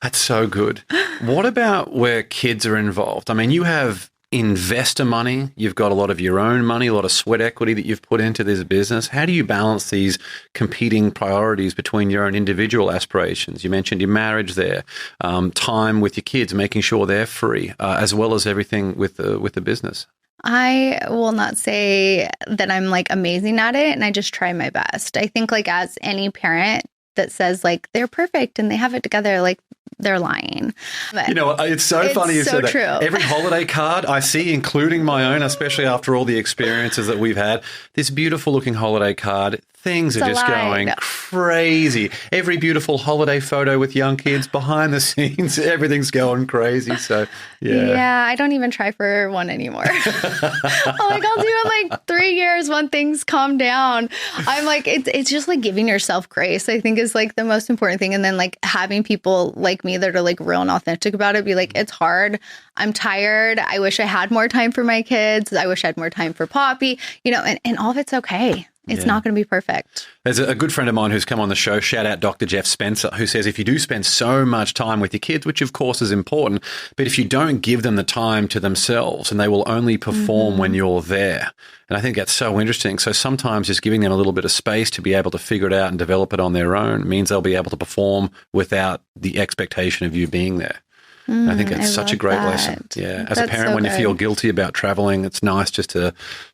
That's so good. What about where kids are involved? I mean, you have investor money, you've got a lot of your own money, a lot of sweat equity that you've put into this business. How do you balance these competing priorities between your own individual aspirations? You mentioned your marriage there, time with your kids, making sure they're free, as well as everything with the business.
I will not say that I'm like amazing at it, and I just try my best. I think like as any parent that says like they're perfect and they have it together, like they're lying. But
it's so funny you
so
said that.
True.
Every holiday card I see, including my own, especially after all the experiences that we've had, this beautiful looking holiday card, things are just going crazy. Every beautiful holiday photo with young kids behind the scenes, everything's going crazy. So, yeah.
Yeah, I don't even try for one anymore. I'll do it like 3 years when things calm down. I'm like, it's just like giving yourself grace, I think, is like the most important thing. And then like having people like me that are like real and authentic about it, be like, it's hard. I'm tired. I wish I had more time for my kids. I wish I had more time for Poppi, and all of it's okay. It's not going to be perfect.
There's a good friend of mine who's come on the show, shout out Dr. Jeff Spencer, who says if you do spend so much time with your kids, which of course is important, but if you don't give them the time to themselves, and they will only perform when you're there. And I think that's so interesting. So sometimes just giving them a little bit of space to be able to figure it out and develop it on their own means they'll be able to perform without the expectation of you being there. I think it's such a great lesson. Yeah. As a parent, when you feel guilty about traveling, it's nice just to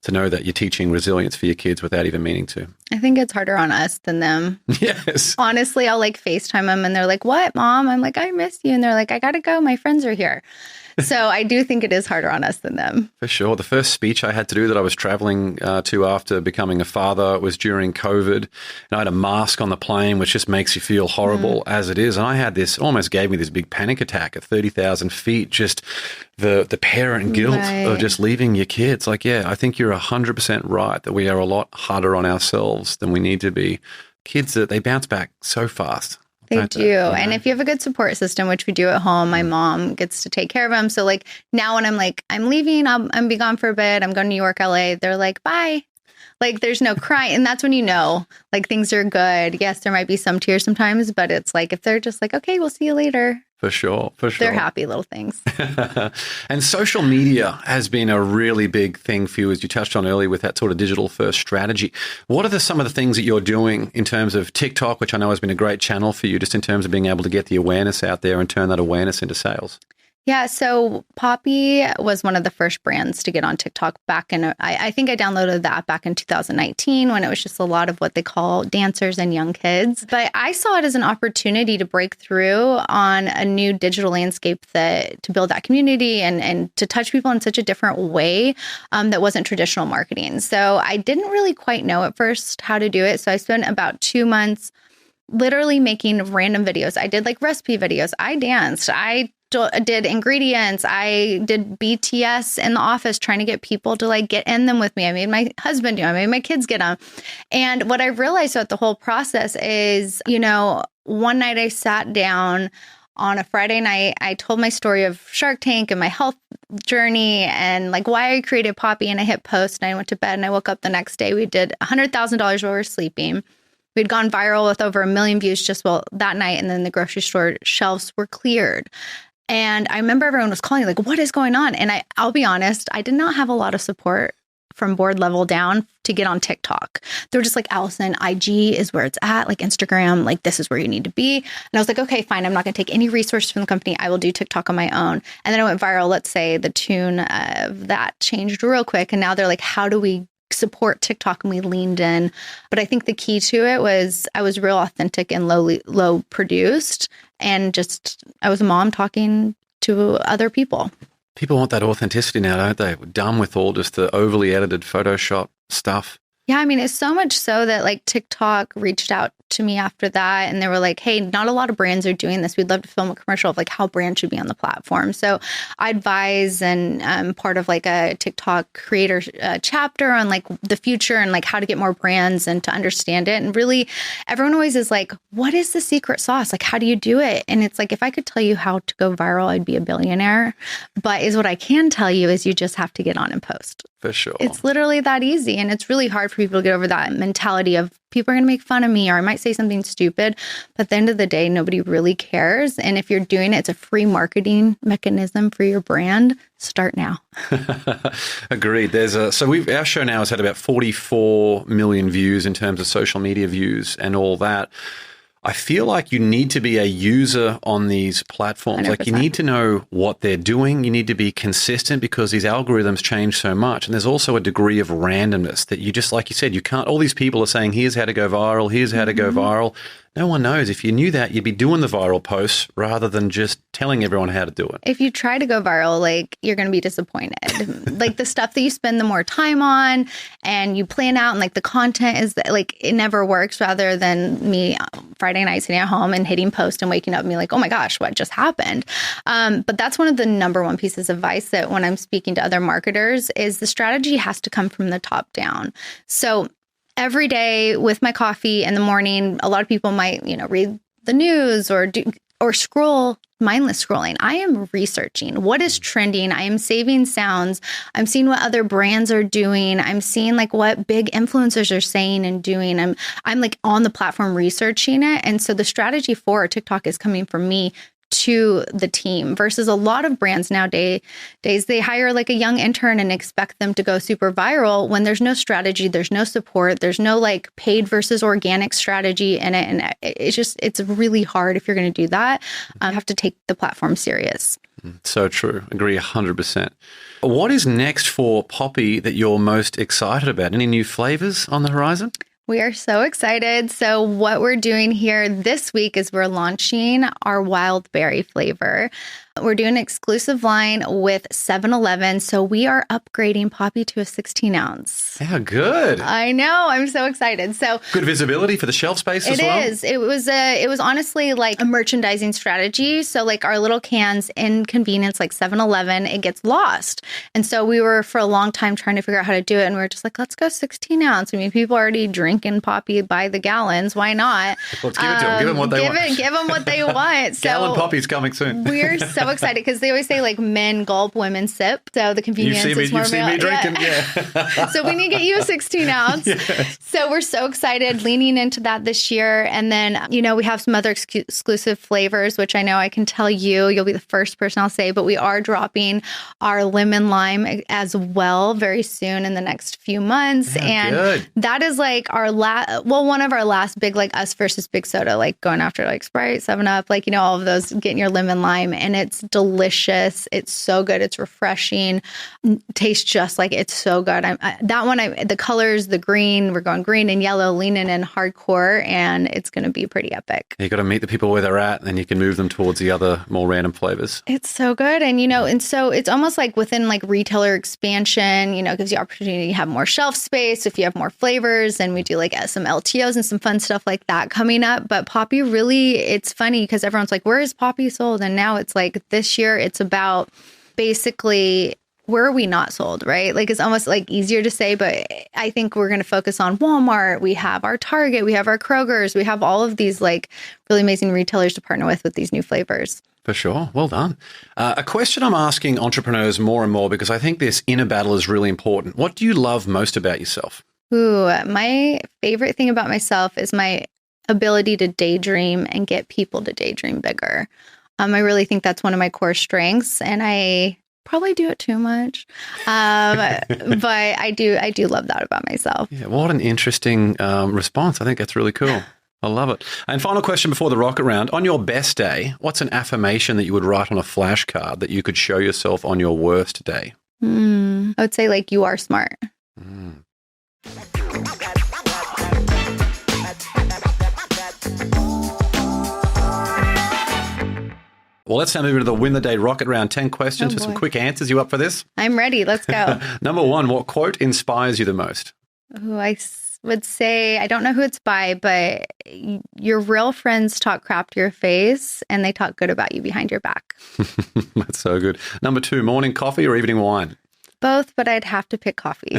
know that you're teaching resilience for your kids without even meaning to.
I think it's harder on us than them.
Yes.
Honestly, I'll like FaceTime them and they're like, "What, Mom?" I'm like, "I miss you." And they're like, "I got to go. My friends are here." So I do think it is harder on us than them.
For sure. The first speech I had to do that I was traveling to after becoming a father was during COVID. And I had a mask on the plane, which just makes you feel horrible as it is. And I had this, almost gave me this big panic attack at 30,000 feet, just the parent guilt of just leaving your kids. Like, yeah, I think you're 100% right that we are a lot harder on ourselves than we need to be. Kids, they bounce back so fast.
They do. And if you have a good support system, which we do at home, my mom gets to take care of them. So like now when I'm like, I'm leaving, I'm be gone for a bit. I'm going to New York, LA. They're like, bye. Like there's no crying. And that's when you know, like things are good. Yes, there might be some tears sometimes, but it's like, if they're just like, okay, we'll see you later.
For sure.
They're happy little things.
And social media has been a really big thing for you, as you touched on earlier with that sort of digital first strategy. What are some of the things that you're doing in terms of TikTok, which I know has been a great channel for you, just in terms of being able to get the awareness out there and turn that awareness into sales?
Yeah, so Poppi was one of the first brands to get on TikTok back in, I think I downloaded that back in 2019 when it was just a lot of what they call dancers and young kids. But I saw it as an opportunity to break through on a new digital landscape to build that community and to touch people in such a different way that wasn't traditional marketing. So I didn't really quite know at first how to do it. So I spent about 2 months literally making random videos. I did like recipe videos. I danced. I did ingredients. I did BTS in the office trying to get people to like get in them with me. I made my husband do. I made my kids get them. And what I realized throughout the whole process is, one night I sat down on a Friday night. I told my story of Shark Tank and my health journey and like why I created Poppi, and I hit post and I went to bed and I woke up the next day. We did $100,000 while we were sleeping. We'd gone viral with over 1 million views just that night. And then the grocery store shelves were cleared. And I remember everyone was calling like, what is going on? And I'll be honest, I did not have a lot of support from board level down to get on TikTok. They were just like, Allison, IG is where it's at, like Instagram, like this is where you need to be. And I was like, okay, fine. I'm not going to take any resources from the company. I will do TikTok on my own. And then it went viral. Let's say the tune of that changed real quick. And now they're like, how do we support TikTok? And we leaned in. But I think the key to it was I was real authentic and low produced. And just, I was a mom talking to other people.
People want that authenticity now, don't they? We're done with all just the overly edited Photoshop stuff.
Yeah, I mean, it's so much so that like TikTok reached out to me after that and they were like, hey, not a lot of brands are doing this. We'd love to film a commercial of like how brands should be on the platform. So I advise and I'm part of like a TikTok creator chapter on like the future and like how to get more brands and to understand it. And really everyone always is like, what is the secret sauce? Like, how do you do it? And it's like, if I could tell you how to go viral, I'd be a billionaire. But what I can tell you is you just have to get on and post.
For sure.
It's literally that easy. And it's really hard for people to get over that mentality of people are going to make fun of me or I might say something stupid. But at the end of the day, nobody really cares. And if you're doing it, it's a free marketing mechanism for your brand. Start now.
Agreed. Our show now has had about 44 million views in terms of social media views and all that. I feel like you need to be a user on these platforms.
100%.
Like you need to know what they're doing. You need to be consistent because these algorithms change so much. And there's also a degree of randomness that you just, like you said, you can't, all these people are saying, here's how to go viral, here's how to go viral. No one knows. If you knew that, you'd be doing the viral posts rather than just telling everyone how to do it.
If you try to go viral, like you're going to be disappointed. Like the stuff that you spend the more time on and you plan out and like the content is like, it never works rather than me Friday night sitting at home and hitting post and waking up and being like, oh my gosh, what just happened? But that's one of the number one pieces of advice that when I'm speaking to other marketers is the strategy has to come from the top down. So every day with my coffee in the morning, a lot of people might, read the news or scroll, mindless scrolling. I am researching what is trending. I am saving sounds. I'm seeing what other brands are doing. I'm seeing like what big influencers are saying and doing. I'm like on the platform researching it. And so the strategy for TikTok is coming from me to the team versus a lot of brands nowadays, they hire like a young intern and expect them to go super viral when there's no strategy, there's no support, there's no like paid versus organic strategy in it. And it's really hard if you're going to do that. You have to take the platform serious.
So true. Agree 100%. What is next for Poppi that you're most excited about? Any new flavors on the horizon?
We are so excited. So what we're doing here this week is we're launching our wild berry flavor. We're doing an exclusive line with 7-Eleven. So we are upgrading Poppi to a 16 ounce.
How good.
I know. I'm so excited. So
Good visibility for the shelf space as well?
It is. It was honestly like a merchandising strategy. So like our little cans in convenience, like 7-Eleven, it gets lost. And so we were for a long time trying to figure out how to do it. And we were just like, let's go 16 ounce. I mean, people are already drinking Poppi by the gallons. Why not?
Let's give it to them. Give them what they want.
Give them what they want.
Gallon Poppi's coming soon.
We're so excited because they always say like men gulp, women sip. So the convenience is more
You've seen me drinking.
Yeah. So we need to get you a 16 ounce. Yes. So we're so excited leaning into that this year. And then, we have some other exclusive flavors, which I know I can tell you'll be the first person I'll say, but we are dropping our lemon lime as well very soon in the next few months.
Yeah,
and
good.
That is like our one of our last big, like us versus big soda, like going after like Sprite, 7-Up, like, all of those, getting your lemon lime, and it's delicious. It's so good. It's refreshing. Tastes just like it's so good. The colors, the green, we're going green and yellow, leaning in hardcore, and it's going to be pretty epic.
You got to meet the people where they're at, and then you can move them towards the other more random flavors.
It's so good. And, and so it's almost like within like retailer expansion, gives you opportunity to have more shelf space if you have more flavors, and we do like some LTOs and some fun stuff like that coming up. But Poppi really, it's funny because everyone's like, where is Poppi sold? And now it's like this year it's about basically where are we not sold, right? Like it's almost like easier to say, but I think we're going to focus on Walmart. We have our Target, we have our Kroger's, we have all of these like really amazing retailers to partner with these new flavors.
For sure. Well done. A question I'm asking entrepreneurs more and more because I think this inner battle is really important. What do you love most about yourself?
Ooh, my favorite thing about myself is my ability to daydream and get people to daydream bigger. I really think that's one of my core strengths, and I probably do it too much. But I do love that about myself.
Yeah, what an interesting response. I think that's really cool. I love it. And final question before the rocket round. On your best day, what's an affirmation that you would write on a flashcard that you could show yourself on your worst day?
I would say like, you are smart.
Well, let's now move into the Win the Day Rocket Round. 10 questions with some quick answers. You up for this?
I'm ready. Let's go.
Number 1, what quote inspires you the most?
I would say, I don't know who it's by, but your real friends talk crap to your face and they talk good about you behind your back.
That's so good. Number 2, morning coffee or evening wine?
Both, but I'd have to pick coffee.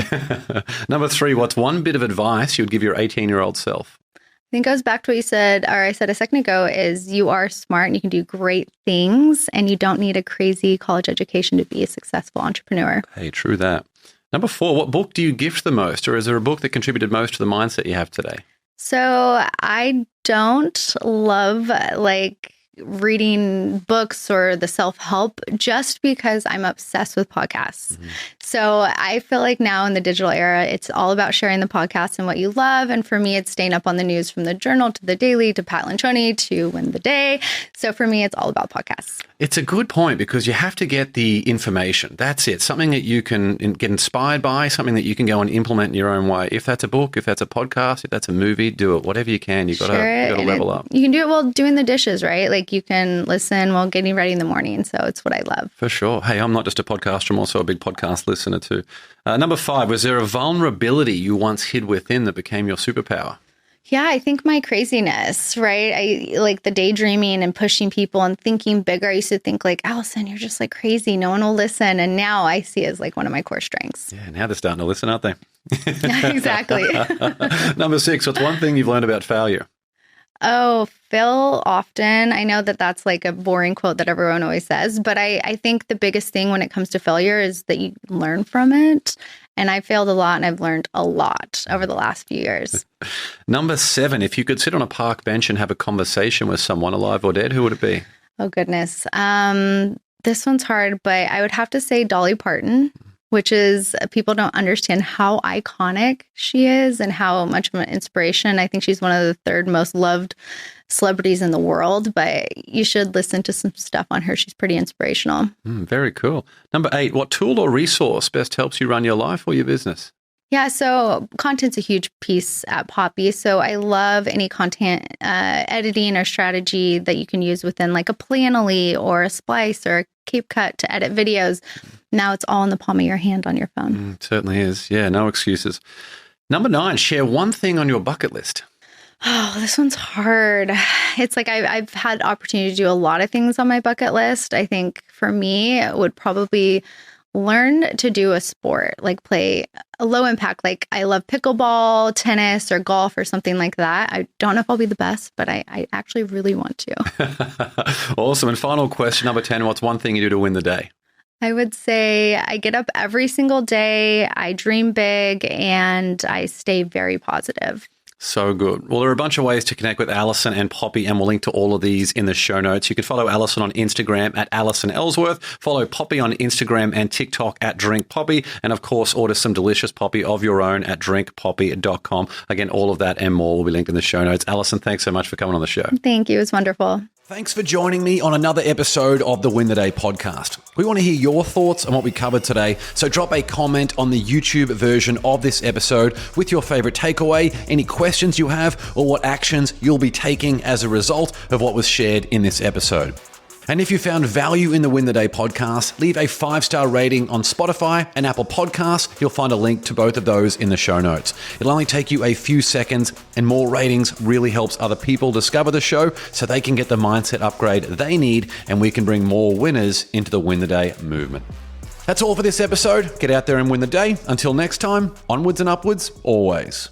Number 3, what's one bit of advice you would give your 18-year-old self?
I think it goes back to what you said, or I said a second ago, is you are smart and you can do great things and you don't need a crazy college education to be a successful entrepreneur.
Hey, true that. Number 4, what book do you gift the most, or is there a book that contributed most to the mindset you have today?
So I don't love like reading books or the self-help just because I'm obsessed with podcasts. So I feel like now in the digital era, it's all about sharing the podcast and what you love. And for me, it's staying up on the news from the Journal to the Daily to Pat Lanchoni to Win the Day. So for me, it's all about podcasts.
It's a good point because you have to get the information. That's it. Something that you can get inspired by, something that you can go and implement in your own way. If that's a book, if that's a podcast, if that's a movie, do it. Whatever you can. You've got to level up.
You can do it while doing the dishes, right? Like you can listen while getting ready in the morning. So it's what I love. For
sure. Hey, I'm not just a podcaster. I'm also a big podcast listener too. Number 5, was there a vulnerability you once hid within that became your superpower?
Yeah, I think my craziness, right? I like the daydreaming and pushing people and thinking bigger. I used to think like, Allison, you're just like crazy. No one will listen. And now I see it as like one of my core strengths.
Yeah, now they're starting to listen, aren't they?
Exactly.
Number 6, what's one thing you've learned about failure?
Oh, fail often. I know that that's like a boring quote that everyone always says, but I think the biggest thing when it comes to failure is that you learn from it. And I failed a lot and I've learned a lot over the last few years.
Number 7, if you could sit on a park bench and have a conversation with someone alive or dead, who would it be?
Oh, goodness. This one's hard, but I would have to say Dolly Parton, which is people don't understand how iconic she is and how much of an inspiration. I think she's one of the 3rd most loved celebrities in the world, but you should listen to some stuff on her. She's pretty inspirational.
Very cool. Number 8, what tool or resource best helps you run your life or your business?
Yeah, so content's a huge piece at Poppi. So I love any content editing or strategy that you can use within like a Planoly or a Splice or a CapCut to edit videos. Now it's all in the palm of your hand on your phone.
It certainly is. Yeah, no excuses. Number 9, share one thing on your bucket list.
Oh, this one's hard. It's like I've had opportunity to do a lot of things on my bucket list. I think for me, it would probably learn to do a sport, like play a low impact. Like I love pickleball, tennis, or golf or something like that. I don't know if I'll be the best, but I actually really want to.
Awesome. And final question, number 10, what's one thing you do to win the day?
I would say I get up every single day, I dream big, and I stay very positive.
So good. Well, there are a bunch of ways to connect with Allison and Poppi, and we'll link to all of these in the show notes. You can follow Allison on Instagram at Allison Ellsworth, follow Poppi on Instagram and TikTok at drinkpoppy, and of course, order some delicious Poppi of your own at drinkpoppy.com. Again, all of that and more will be linked in the show notes. Allison, thanks so much for coming on the show.
Thank you. It was wonderful.
Thanks for joining me on another episode of the Win the Day podcast. We want to hear your thoughts on what we covered today, so drop a comment on the YouTube version of this episode with your favorite takeaway, any questions you have, or what actions you'll be taking as a result of what was shared in this episode. And if you found value in the Win the Day podcast, leave a 5-star rating on Spotify and Apple Podcasts. You'll find a link to both of those in the show notes. It'll only take you a few seconds, and more ratings really helps other people discover the show so they can get the mindset upgrade they need, and we can bring more winners into the Win the Day movement. That's all for this episode. Get out there and win the day. Until next time, onwards and upwards, always.